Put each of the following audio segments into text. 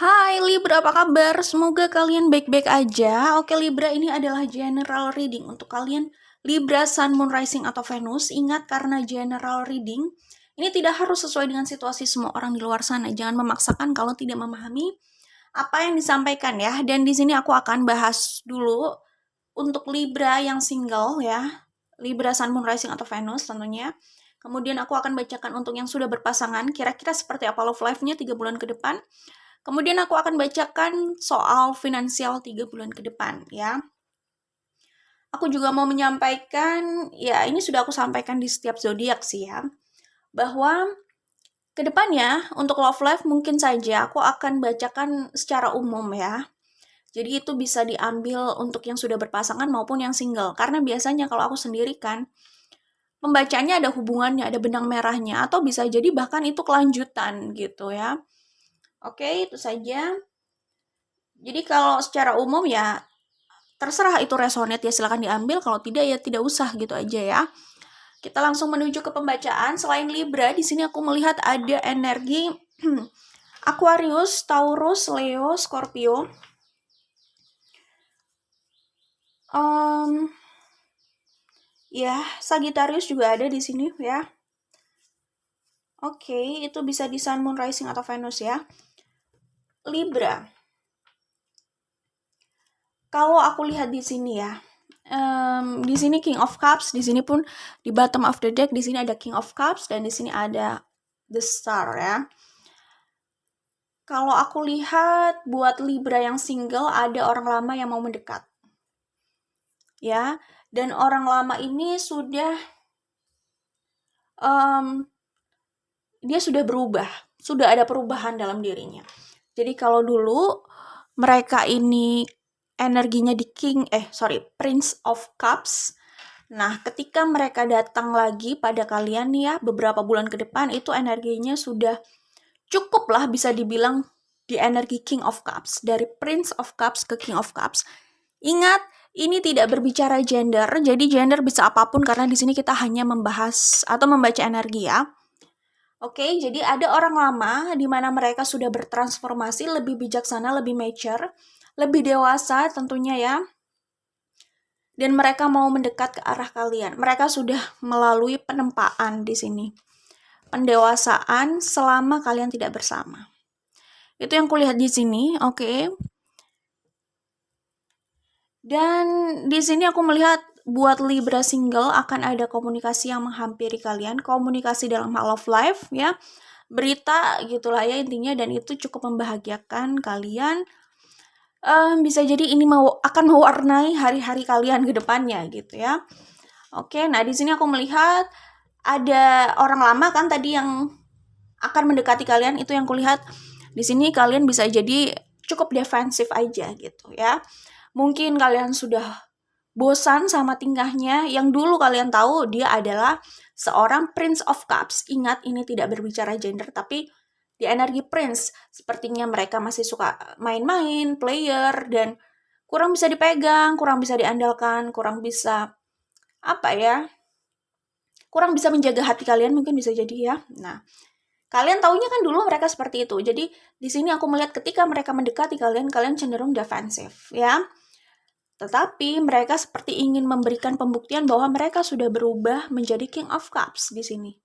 Hai Libra, apa kabar? Semoga kalian baik-baik aja. Oke Libra, ini adalah general reading untuk kalian Libra, Sun, Moon, Rising, atau Venus. Ingat, karena general reading, ini tidak harus sesuai dengan situasi semua orang di luar sana. Jangan memaksakan kalau tidak memahami apa yang disampaikan ya. Dan di sini aku akan bahas dulu untuk Libra yang single ya. Libra, Sun, Moon, Rising, atau Venus tentunya. Kemudian aku akan bacakan untuk yang sudah berpasangan, kira-kira seperti apa love life-nya 3 bulan ke depan. Kemudian aku akan bacakan soal finansial 3 bulan ke depan ya. Aku juga mau menyampaikan, ya ini sudah aku sampaikan di setiap zodiak sih ya, bahwa kedepannya untuk love life mungkin saja aku akan bacakan secara umum ya. Jadi itu bisa diambil untuk yang sudah berpasangan maupun yang single. Karena biasanya kalau aku sendiri kan, pembacanya ada hubungannya, ada benang merahnya, atau bisa jadi bahkan itu kelanjutan gitu ya. Oke, itu saja. Jadi kalau secara umum ya terserah itu resonate ya silakan diambil, kalau tidak ya tidak usah gitu aja ya. Kita langsung menuju ke pembacaan. Selain Libra, di sini aku melihat ada energi Aquarius, Taurus, Leo, Scorpio. Ya, Sagittarius juga ada di sini ya. Oke, itu bisa di Sun, Moon, Rising, atau Venus ya. Libra. Kalau aku lihat di sini ya, di sini King of Cups, di sini pun di bottom of the deck, di sini ada King of Cups dan di sini ada The Star ya. Kalau aku lihat buat Libra yang single ada orang lama yang mau mendekat. Ya, dan orang lama ini sudah dia sudah berubah, sudah ada perubahan dalam dirinya. Jadi kalau dulu mereka ini energinya di Prince of Cups. Nah, ketika mereka datang lagi pada kalian nih ya, beberapa bulan ke depan itu energinya sudah cukup lah bisa dibilang di energi King of Cups. Dari Prince of Cups ke King of Cups. Ingat, ini tidak berbicara gender, jadi gender bisa apapun karena di sini kita hanya membahas atau membaca energi ya. Oke, jadi ada orang lama di mana mereka sudah bertransformasi, lebih bijaksana, lebih mature, lebih dewasa tentunya ya. Dan mereka mau mendekat ke arah kalian. Mereka sudah melalui penempaan di sini. Pendewasaan selama kalian tidak bersama. Itu yang kulihat di sini, oke. Dan di sini aku melihat buat Libra single akan ada komunikasi yang menghampiri kalian, komunikasi dalam hal love life ya. Berita gitulah ya intinya, dan itu cukup membahagiakan kalian. Bisa jadi ini akan mewarnai hari-hari kalian ke depannya gitu ya. Oke, nah di sini aku melihat ada orang lama kan tadi yang akan mendekati kalian, itu yang kulihat. Di sini kalian bisa jadi cukup defensif aja gitu ya. Mungkin kalian sudah bosan sama tingkahnya yang dulu kalian tahu dia adalah seorang Prince of Cups. Ingat, ini tidak berbicara gender, tapi di energi Prince, sepertinya mereka masih suka main-main, player, dan kurang bisa dipegang, kurang bisa diandalkan, kurang bisa kurang bisa menjaga hati kalian, mungkin bisa jadi ya. Nah, kalian taunya kan dulu mereka seperti itu. Jadi di sini aku melihat ketika mereka mendekati kalian, kalian cenderung defensif ya. Tetapi mereka seperti ingin memberikan pembuktian bahwa mereka sudah berubah menjadi King of Cups di sini.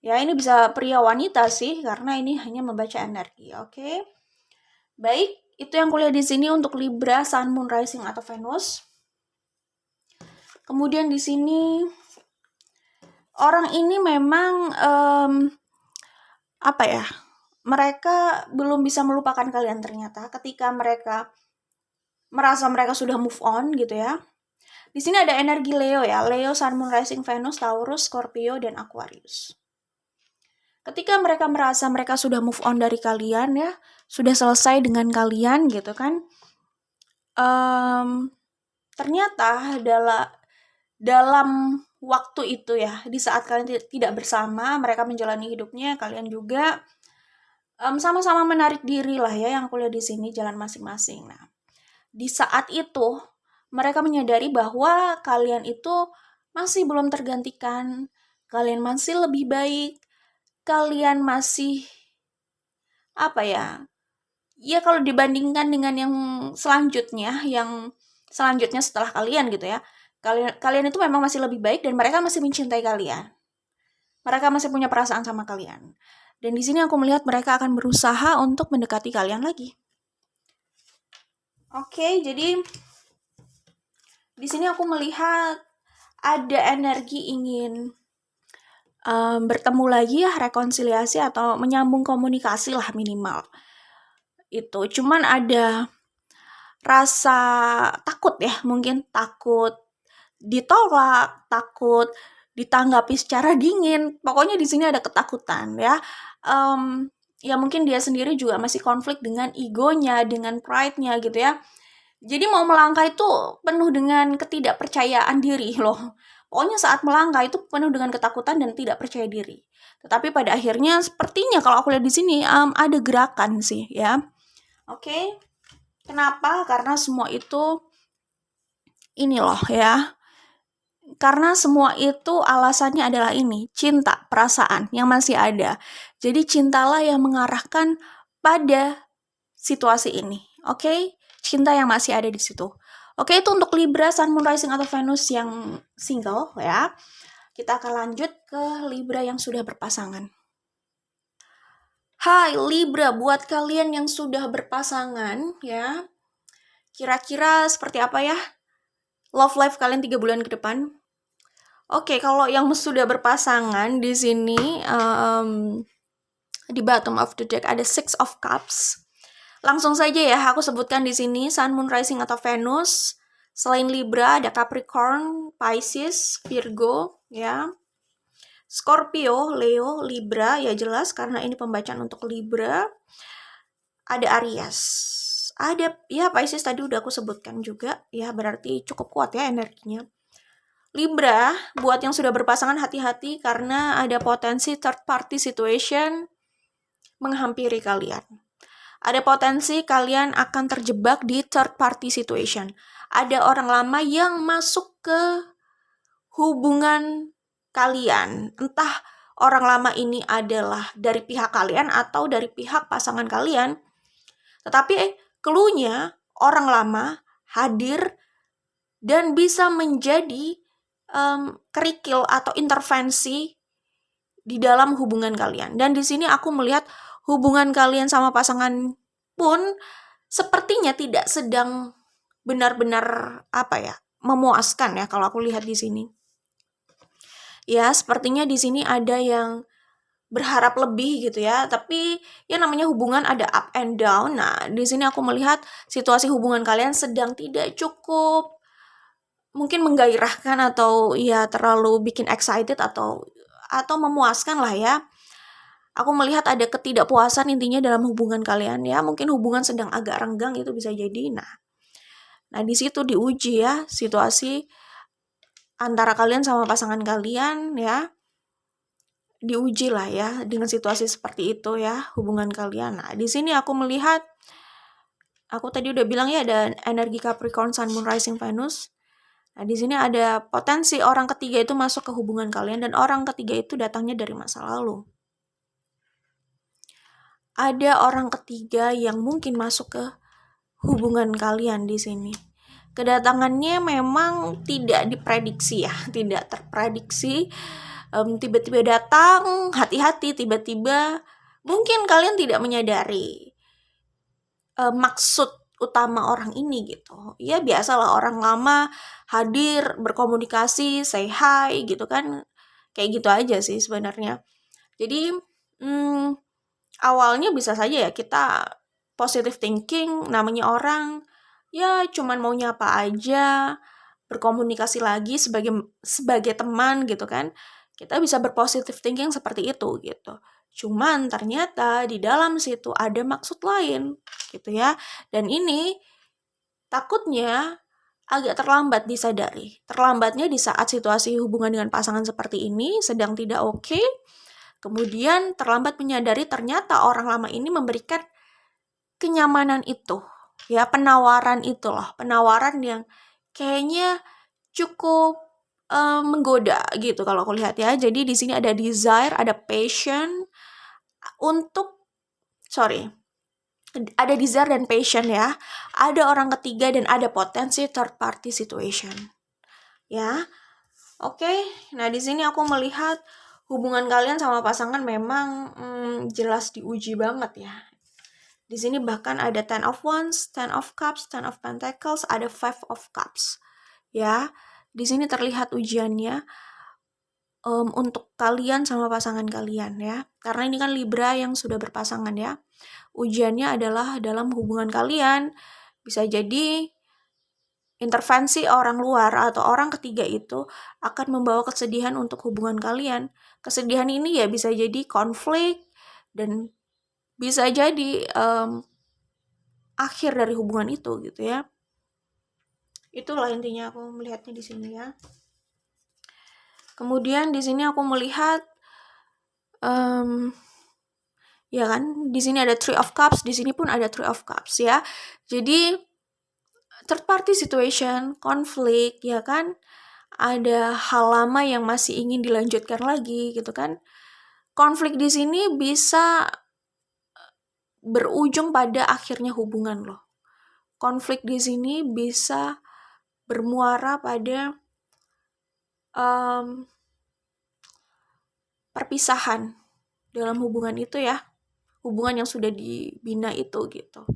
Ya, ini bisa pria wanita sih, karena ini hanya membaca energi, oke? Baik, itu yang kuliah di sini untuk Libra, Sun, Moon, Rising, atau Venus. Kemudian di sini, orang ini memang, mereka belum bisa melupakan kalian ternyata, ketika mereka merasa mereka sudah move on gitu ya. Di sini ada energi Leo ya, Leo, Sun, Moon, Rising, Venus, Taurus, Scorpio, dan Aquarius. Ketika mereka merasa mereka sudah move on dari kalian ya, sudah selesai dengan kalian gitu kan, ternyata dalam waktu itu ya, di saat kalian tidak bersama, mereka menjalani hidupnya, kalian juga sama-sama menarik diri lah ya, yang kuliah di sini jalan masing-masing. Nah, di saat itu mereka menyadari bahwa kalian itu masih belum tergantikan, kalian masih lebih baik, kalian masih ya kalau dibandingkan dengan yang selanjutnya setelah kalian gitu ya, kalian itu memang masih lebih baik dan mereka masih mencintai kalian. Mereka masih punya perasaan sama kalian. Dan di sini aku melihat mereka akan berusaha untuk mendekati kalian lagi. Oke, jadi di sini aku melihat ada energi ingin bertemu lagi ya, rekonsiliasi atau menyambung komunikasi lah minimal. Itu cuman ada rasa takut ya, mungkin takut ditolak, takut ditanggapi secara dingin. Pokoknya di sini ada ketakutan ya. Ya mungkin dia sendiri juga masih konflik dengan egonya, dengan pride-nya gitu ya. Jadi mau melangkah itu penuh dengan ketidakpercayaan diri loh. Pokoknya saat melangkah itu penuh dengan ketakutan dan tidak percaya diri. Tetapi pada akhirnya sepertinya kalau aku lihat di sini ada gerakan sih ya. Oke. Kenapa? Karena semua itu ini loh ya. Karena semua itu alasannya adalah ini, cinta, perasaan yang masih ada. Jadi cintalah yang mengarahkan pada situasi ini. Oke? Cinta yang masih ada di situ. Oke, itu untuk Libra, Sun, Moon, Rising, atau Venus yang single ya. Kita akan lanjut ke Libra yang sudah berpasangan. Hai Libra, buat kalian yang sudah berpasangan ya, kira-kira seperti apa ya love life kalian 3 bulan ke depan? Oke, kalau yang sudah berpasangan di sini di bottom of the deck ada Six of Cups. Langsung saja ya, aku sebutkan di sini Sun, Moon, Rising, atau Venus. Selain Libra, ada Capricorn, Pisces, Virgo, ya. Scorpio, Leo, Libra, ya jelas karena ini pembacaan untuk Libra. Ada Aries. Ada, ya Pisces tadi udah aku sebutkan juga, ya berarti cukup kuat ya energinya. Libra, buat yang sudah berpasangan hati-hati karena ada potensi third party situation menghampiri kalian. Ada potensi kalian akan terjebak di third party situation. Ada orang lama yang masuk ke hubungan kalian. Entah orang lama ini adalah dari pihak kalian atau dari pihak pasangan kalian. Tetapi clue-nya orang lama hadir dan bisa menjadi kerikil atau intervensi di dalam hubungan kalian. Dan di sini aku melihat hubungan kalian sama pasangan pun sepertinya tidak sedang benar-benar memuaskan ya kalau aku lihat di sini. Ya, sepertinya di sini ada yang berharap lebih gitu ya, tapi ya namanya hubungan ada up and down. Nah, di sini aku melihat situasi hubungan kalian sedang tidak cukup mungkin menggairahkan atau ya terlalu bikin excited atau memuaskan lah ya. Aku melihat ada ketidakpuasan intinya dalam hubungan kalian ya. Mungkin hubungan sedang agak renggang itu bisa jadi. Nah di situ diuji ya situasi antara kalian sama pasangan kalian ya. Diuji lah ya dengan situasi seperti itu ya hubungan kalian. Nah di sini aku melihat, aku tadi udah bilang ya ada energi Capricorn, Sun, Moon, Rising, Venus. Nah di sini ada potensi orang ketiga itu masuk ke hubungan kalian dan orang ketiga itu datangnya dari masa lalu. Ada orang ketiga yang mungkin masuk ke hubungan kalian di sini. Kedatangannya memang tidak diprediksi ya, tidak terprediksi. Tiba-tiba datang, hati-hati, tiba-tiba mungkin kalian tidak menyadari maksud utama orang ini gitu. Ya biasalah orang lama hadir, berkomunikasi, say hi gitu kan. Kayak gitu aja sih sebenarnya. Jadi awalnya bisa saja ya kita positive thinking, namanya orang ya cuman mau nyapa aja, berkomunikasi lagi sebagai teman gitu kan. Kita bisa berpositive thinking seperti itu gitu. Cuman ternyata di dalam situ ada maksud lain gitu ya. Dan ini takutnya agak terlambat disadari. Terlambatnya di saat situasi hubungan dengan pasangan seperti ini sedang tidak oke. Kemudian terlambat menyadari ternyata orang lama ini memberikan kenyamanan itu. Ya, penawaran itu loh. Penawaran yang kayaknya cukup menggoda gitu kalau aku lihat ya. Jadi di sini ada desire, ada passion untuk ada desire dan passion ya, ada orang ketiga dan ada potensi third party situation. Ya. Oke. Nah, di sini aku melihat hubungan kalian sama pasangan memang jelas diuji banget ya. Di sini bahkan ada Ten of Wands, Ten of Cups, Ten of Pentacles, ada Five of Cups. Ya, di sini terlihat ujiannya untuk kalian sama pasangan kalian ya. Karena ini kan Libra yang sudah berpasangan ya. Ujiannya adalah dalam hubungan kalian. Bisa jadi intervensi orang luar atau orang ketiga itu akan membawa kesedihan untuk hubungan kalian. Kesedihan ini ya bisa jadi konflik dan bisa jadi akhir dari hubungan itu gitu ya. Itulah intinya aku melihatnya di sini ya. Kemudian di sini aku melihat ya kan, di sini ada Three of Cups, di sini pun ada Three of Cups ya. Jadi third party situation, konflik ya kan, ada hal lama yang masih ingin dilanjutkan lagi gitu kan. Konflik di sini bisa berujung pada akhirnya hubungan loh. Konflik di sini bisa bermuara pada perpisahan dalam hubungan itu ya, hubungan yang sudah dibina itu gitu.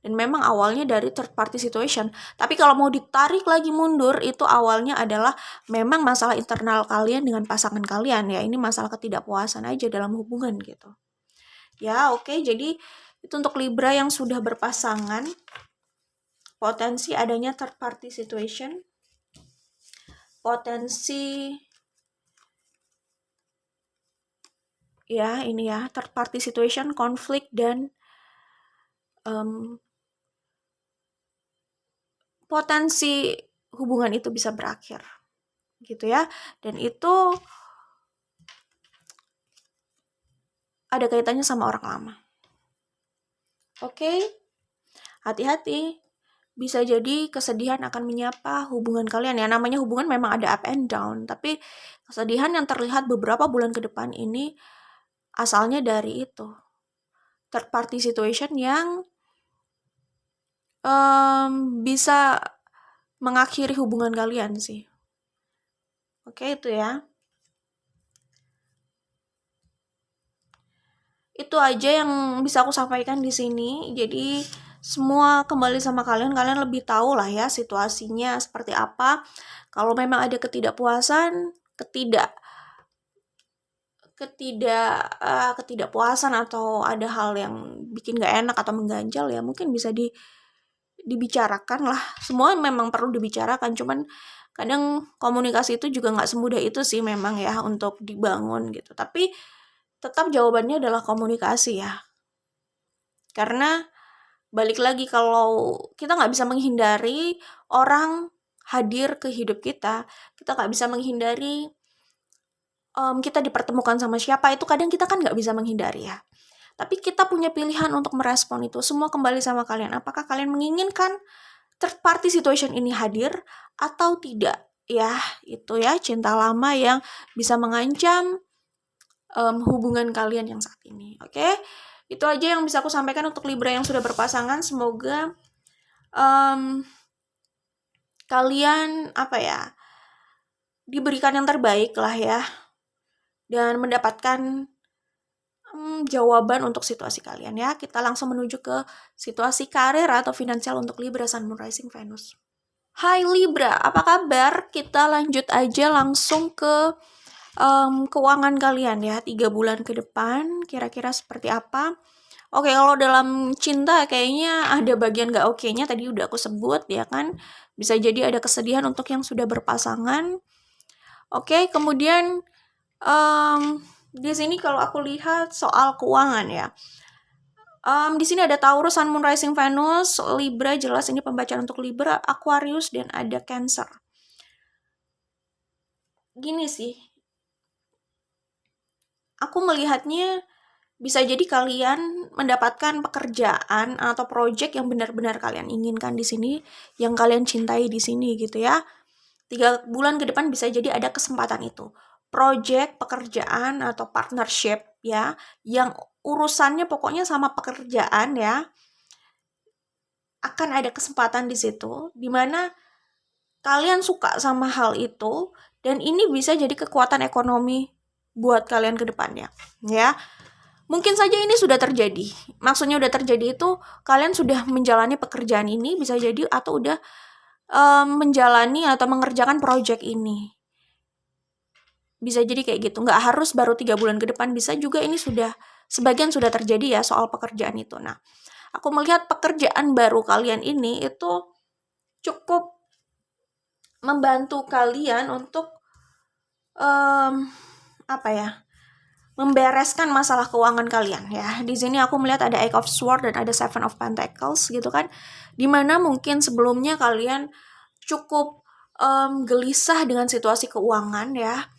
Dan memang awalnya dari third party situation, tapi kalau mau ditarik lagi mundur, itu awalnya adalah memang masalah internal kalian dengan pasangan kalian ya. Ini masalah ketidakpuasan aja dalam hubungan gitu ya. Oke, jadi itu untuk Libra yang sudah berpasangan, potensi adanya third party situation, potensi ya ini ya, third party situation, konflik, dan potensi hubungan itu bisa berakhir gitu ya. Dan itu ada kaitannya sama orang lama. Oke, hati-hati, bisa jadi kesedihan akan menyapa hubungan kalian ya. Namanya hubungan memang ada up and down, tapi kesedihan yang terlihat beberapa bulan ke depan ini asalnya dari itu, third party situation yang bisa mengakhiri hubungan kalian sih. Oke, itu ya. Itu aja yang bisa aku sampaikan di sini. Jadi semua kembali sama kalian lebih tahu lah ya situasinya seperti apa. Kalau memang ada ketidakpuasan, ketidakpuasan atau ada hal yang bikin gak enak atau mengganjal ya, mungkin bisa dibicarakan lah. Semua memang perlu dibicarakan, cuman kadang komunikasi itu juga gak semudah itu sih memang ya untuk dibangun gitu. Tapi tetap jawabannya adalah komunikasi ya. Karena balik lagi, kalau kita gak bisa menghindari orang hadir ke hidup kita gak bisa menghindari kita dipertemukan sama siapa, itu kadang kita kan gak bisa menghindari ya. Tapi kita punya pilihan untuk merespon itu. Semua kembali sama kalian. Apakah kalian menginginkan third party situation ini hadir atau tidak? Ya, itu ya, cinta lama yang bisa mengancam hubungan kalian yang saat ini. Oke? Itu aja yang bisa aku sampaikan untuk Libra yang sudah berpasangan. Semoga kalian diberikan yang terbaik lah ya, dan mendapatkan jawaban untuk situasi kalian ya. Kita langsung menuju ke situasi karir atau finansial untuk Libra Sun, Moon, Rising, Venus. Hai Libra, apa kabar? Kita lanjut aja langsung ke keuangan kalian ya, 3 bulan ke depan kira-kira seperti apa. Oke, kalau dalam cinta kayaknya ada bagian gak oke-nya, tadi udah aku sebut ya kan. Bisa jadi ada kesedihan untuk yang sudah berpasangan. Oke, kemudian di sini kalau aku lihat soal keuangan ya, di sini ada Taurus, Sun, Moon, Rising, Venus, Libra, jelas ini pembacaan untuk Libra, Aquarius, dan ada Cancer. Gini sih, aku melihatnya bisa jadi kalian mendapatkan pekerjaan atau project yang benar-benar kalian inginkan di sini, yang kalian cintai di sini gitu ya. 3 bulan ke depan bisa jadi ada kesempatan itu. Project, pekerjaan, atau partnership ya, yang urusannya pokoknya sama pekerjaan ya, akan ada kesempatan di situ, dimana kalian suka sama hal itu, dan ini bisa jadi kekuatan ekonomi buat kalian ke depannya, ya. Mungkin saja ini sudah terjadi. Maksudnya udah terjadi itu kalian sudah menjalani pekerjaan ini bisa jadi, atau udah menjalani atau mengerjakan project ini. Bisa jadi kayak gitu. Nggak harus baru 3 bulan ke depan, bisa juga ini sudah, sebagian sudah terjadi ya soal pekerjaan itu. Nah, aku melihat pekerjaan baru kalian ini itu cukup membantu kalian untuk membereskan masalah keuangan kalian ya. Di sini aku melihat ada Eight of Swords dan ada Seven of Pentacles gitu kan. Dimana mungkin sebelumnya kalian cukup gelisah dengan situasi keuangan ya.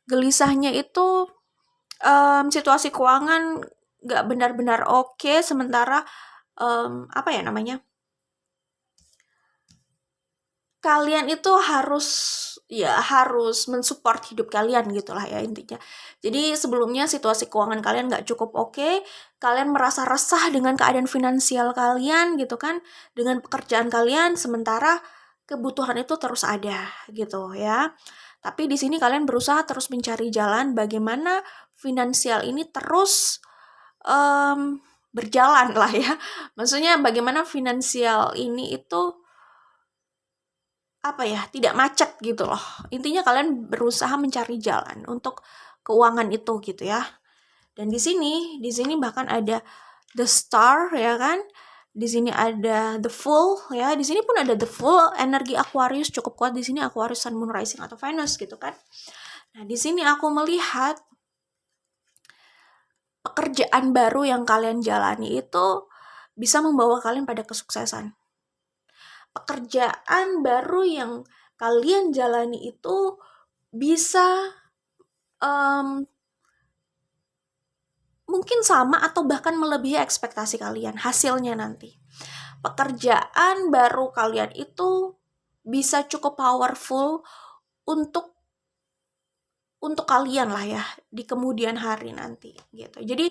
Gelisahnya itu situasi keuangan nggak benar-benar oke, sementara kalian itu harus mensupport hidup kalian gitulah ya intinya. Jadi sebelumnya situasi keuangan kalian nggak cukup oke, kalian merasa resah dengan keadaan finansial kalian gitu kan, dengan pekerjaan kalian, sementara kebutuhan itu terus ada gitu ya. Tapi di sini kalian berusaha terus mencari jalan bagaimana finansial ini terus berjalan lah ya. Maksudnya bagaimana finansial ini itu tidak macet gitu loh. Intinya kalian berusaha mencari jalan untuk keuangan itu gitu ya. Dan di sini bahkan ada the star ya kan. Di sini ada the full ya. Di sini pun ada the full, energi Aquarius cukup kuat di sini, Aquarius Sun Moon Rising atau Venus gitu kan. Nah, di sini aku melihat pekerjaan baru yang kalian jalani itu bisa membawa kalian pada kesuksesan. Pekerjaan baru yang kalian jalani itu bisa mungkin sama atau bahkan melebihi ekspektasi kalian hasilnya nanti. Pekerjaan baru kalian itu bisa cukup powerful untuk kalian lah ya di kemudian hari nanti gitu. Jadi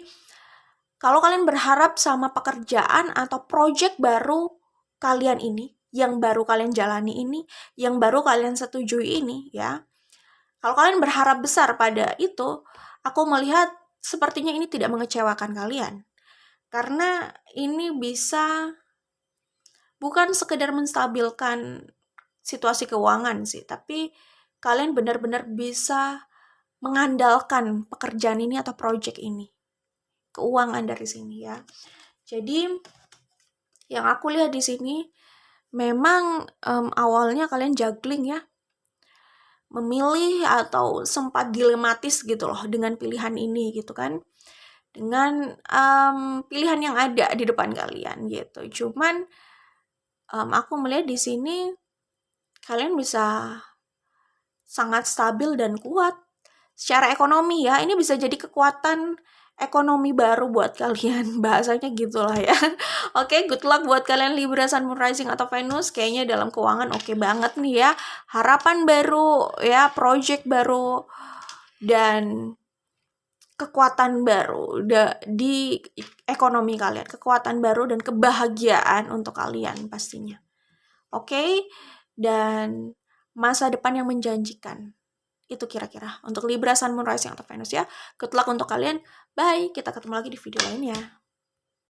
kalau kalian berharap sama pekerjaan atau project baru kalian ini, yang baru kalian jalani ini, yang baru kalian setujui ini ya. Kalau kalian berharap besar pada itu, aku melihat sepertinya ini tidak mengecewakan kalian. Karena ini bisa bukan sekedar menstabilkan situasi keuangan sih, tapi kalian benar-benar bisa mengandalkan pekerjaan ini atau project ini. Keuangan dari sini ya. Jadi yang aku lihat di sini memang awalnya kalian juggling ya, memilih atau sempat dilematis gitu loh dengan pilihan ini gitu kan, dengan pilihan yang ada di depan kalian gitu. Cuman aku melihat di sini kalian bisa sangat stabil dan kuat secara ekonomi ya. Ini bisa jadi kekuatan ekonomi baru buat kalian, bahasanya gitulah ya. Oke, good luck buat kalian Libra, Sun, Moon, Rising atau Venus. Kayaknya dalam keuangan oke banget nih ya. Harapan baru ya, project baru, dan kekuatan baru di ekonomi kalian. Kekuatan baru dan kebahagiaan untuk kalian pastinya. Oke, dan masa depan yang menjanjikan. Itu kira-kira untuk Libra, Sun, Moon, Rising atau Venus ya. Good luck untuk kalian. Bye, kita ketemu lagi di video lainnya.